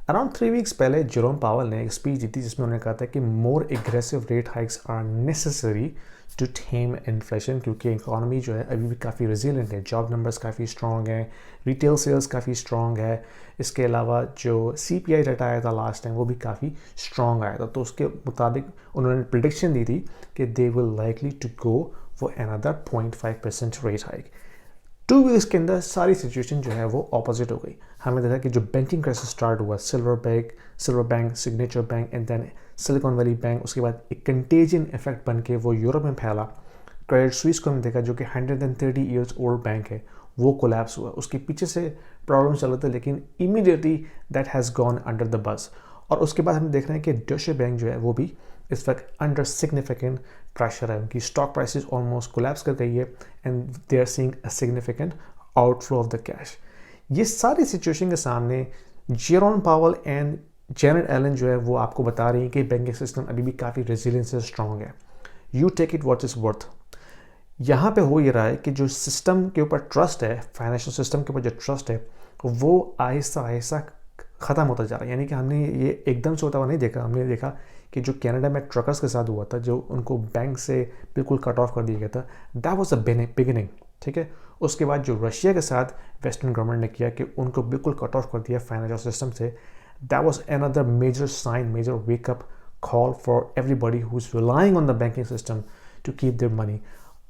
Around 3 weeks पहले Jerome पावल ने एक स्पीच दी थी जिसमें उन्होंने कहा था कि more aggressive rate hikes are necessary to tame inflation, क्योंकि इकोनॉमी जो है अभी भी काफ़ी रेजिलिएंट है, जॉब नंबर्स काफ़ी स्ट्रॉन्ग है, रिटेल सेल्स काफ़ी स्ट्रॉन्ग है। इसके अलावा जो CPI डाटा आया था लास्ट टाइम वो भी काफ़ी स्ट्रॉन्ग आया था, तो उसके मुताबिक उन्होंने प्रिडिक्शन दी थी कि they will likely to go for another 0.5% rate hike. 2 weeks के अंदर सारी सिचुएशन जो है वो ऑपोजिट हो गई। हमें देखा कि जो बैंकिंग क्राइसिस स्टार्ट हुआ, Silver Bank, Signature Bank and then Silicon Valley Bank, उसके बाद एक कंटेजियन इफेक्ट बन के वो यूरोप में फैला। क्रेडिट स्विस को हमने देखा जो कि 130 ईयर्स ओल्ड बैंक है, वो कोलैप्स हुआ। उसके पीछे से प्रॉब्लम चल रहे थे लेकिन immediately that has gone under the bus. और उसके बाद हम देख रहे हैं कि डॉइचे बैंक जो है वो भी इस वक्त अंडर सिग्निफिकेंट प्रेशर है, उनकी स्टॉक प्राइसेस ऑलमोस्ट कोलैप्स कर गई है and they are seeing a significant outflow of the cash. ये सारी सिचुएशन के सामने जेरोम पावल एंड जेनेट एलन जो है वो आपको बता रही हैं कि बैंकिंग सिस्टम अभी भी काफ़ी रेजिलियंस से स्ट्रॉन्ग है। You take it what is worth. यहाँ पे हो ये रहा है कि जो सिस्टम के ऊपर ट्रस्ट है, फाइनेंशियल सिस्टम के ऊपर जो ट्रस्ट है वो आहिस्ता आहिस्ता ख़त्म होता जा रहा है। यानी कि हमने ये एकदम से होता हुआ नहीं देखा। हमने देखा कि जो कनाडा में ट्रकर्स के साथ हुआ था, जो उनको बैंक से बिल्कुल कट ऑफ कर दिया गया था, दैट वाज अ बिगिनिंग। ठीक है, उसके बाद जो रशिया के साथ वेस्टर्न गवर्नमेंट ने किया कि उनको बिल्कुल कट ऑफ कर दिया फाइनेंशियल सिस्टम से, that was another major sign, major wake up call for everybody who is relying on the banking system to keep their money.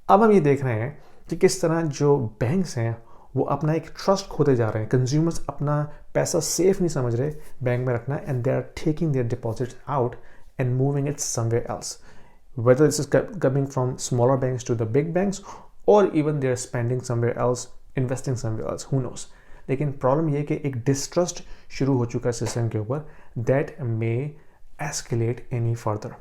अब हम ये देख रहे हैं कि किस तरह जो बैंक्स हैं वो अपना एक ट्रस्ट खोते जा रहे हैं। कंज्यूमर्स अपना पैसा सेफ नहीं समझ रहे बैंक में रखना, and they are taking their deposits out and moving it somewhere else, whether this is coming from smaller banks to the big banks or even they're spending somewhere else, investing somewhere else, who knows। लेकिन problem ये है कि एक distrust शुरू हो चुका है system के ऊपर, that may escalate any further.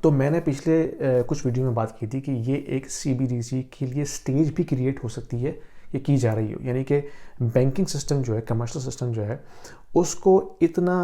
तो मैंने पिछले कुछ वीडियो में बात की थी कि ये एक CBDC के लिए स्टेज भी क्रिएट हो सकती है, ये की जा रही हो। यानी कि बैंकिंग सिस्टम जो है, कमर्शियल सिस्टम जो है, उसको इतना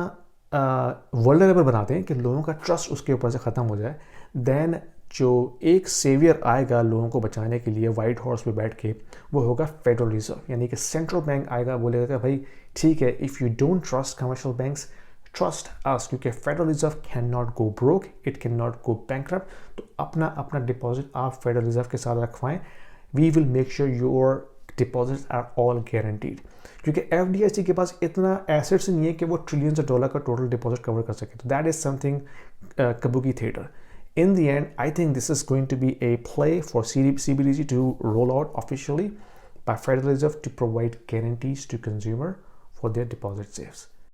वर्ल्डरेबल बनाते हैं कि लोगों का ट्रस्ट उसके ऊपर से ख़त्म हो जाए। देन जो एक सेवियर आएगा लोगों को बचाने के लिए वाइट हॉर्स पे बैठ के, वो होगा फेडरल रिजर्व। यानी कि सेंट्रल बैंक आएगा, बोलेगा कि भाई ठीक है, if you don't trust commercial banks, trust us, क्योंकि federal reserve can not go broke, it can not go bankrupt. तो अपना अपना डिपॉजिट आप फेडरल रिजर्व के साथ रखवाएं। We will make sure your deposits are all guaranteed, क्योंकि FDIC के पास इतना एसेट्स नहीं है कि वो ट्रिलियंस ऑफ डॉलर का टोटल डिपॉजिट कवर कर सके। तो that is something kabuki theater. In the end, I think this is going to be a play for CBDC to roll out officially by Federal Reserve to provide guarantees to consumer for their deposit safes.